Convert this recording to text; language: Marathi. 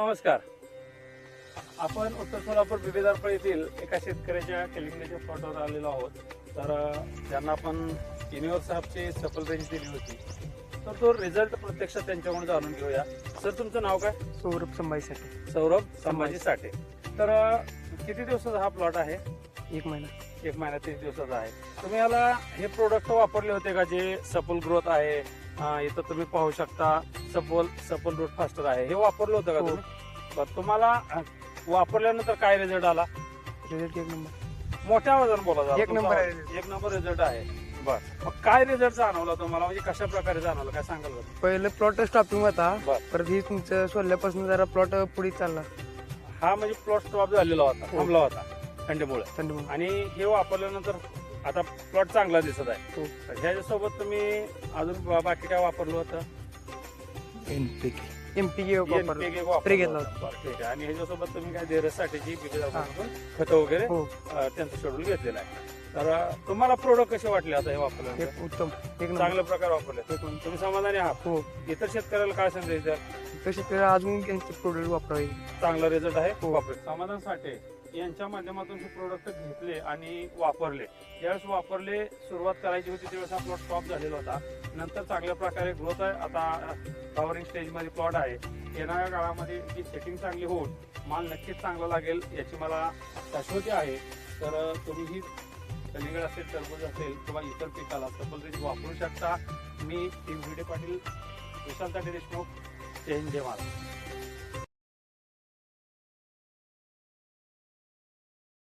नमस्कार. आपण उत्तर सोलापूर बिबेदारपळ येथील एका शेतकऱ्याच्या कलिंगडाच्या प्लॉटवर आलेलो आहोत. तर त्यांना आपण युनिव्हर साहेबची सफल रेंज दिली होती, तर तो रिझल्ट प्रत्यक्षात त्यांच्याकडून जाणून घेऊया. सर, तुमचं नाव काय? सौरभ संभाजी साठे. सौरभ संभाजी साठे. तर किती दिवसाचा हा प्लॉट आहे? 1 महिना. 1 महिना 30 दिवसाचा आहे. तुम्ही याला हे प्रोडक्ट वापरले होते का, जे सफल ग्रोथ आहे? इथं तुम्ही पाहू शकता सफल रूट फास्टर आहे, हे वापरलं होतं का हो. तुम्ही? बरं, तुम्हाला वापरल्यानंतर काय रिझल्ट आला? Result 1 number. मोठ्या आवाजाने बोला जरा. 1 नंबर आहे. 1 नंबर रिझल्ट आहे. बर, मग काय रिझल्ट जाणवला तुम्हाला, म्हणजे कशा प्रकारे जाणवलं, काय सांगाल बरं? पहिलं प्लॉट स्टॉपिंग होता, बर. परत ही तुमचं सोडल्यापासून जरा प्लॉट पुढे चालला हा म्हणजे प्लॉट स्टॉप झालेला होता, हो. थांबला होता थंडीमुळे, थंडीमुळे. आणि हे वापरल्यानंतर आता प्लॉट चांगला दिसत आहे. हो. तर ह्याच्यासोबत तुम्ही अजून बाकी काय वापरलं होतं? एमपीके NPK वापरलं. वापरलं घेतला होतं. बरं, ठीक आहे. आणि ह्याच्यासोबत तुम्ही काय धैर्यासाठीची हा. खतं वगैरे हो. त्यांचं शेड्यूल घेतलेलं आहे. तर तुम्हाला प्रोडक्ट कसे वाटले आता हे वापरल्यानंतर? एक उत्तम. 1 नंबर. चांगल्या प्रकारे वापरले. एक नंबर. तुम्ही समाधानी आहात? हो. इतर शेतकऱ्याला काय संदेश द्याल? तसे ते अजून यांचे प्रोडक्ट वापरावे. चांगला रिझल्ट आहे, हो. वापरे. समाधान साठे यांच्या माध्यमातून हे प्रोडक्ट घेतले आणि वापरले. ज्यावेळेस वापरले, सुरुवात करायची होती त्यावेळेस हा प्लॉट स्टॉप झालेला होता. नंतर चांगल्या प्रकारे ग्रोथ आहे. आता फ्लॉवरिंग स्टेज मध्ये प्लॉट आहे. येणाऱ्या काळामध्ये ही सेटिंग चांगली होऊन माल नक्कीच चांगला लागेल याची मला शाश्वती आहे. तर तुम्ही ही कलिंगड असेल, टरबूज असेल किंवा इतर पिकाला सफल रेंज वापरू शकता. मी भिडे पाटील, विशाल ताटे देशमुख, जय हिंद, जय महाराष्ट्र.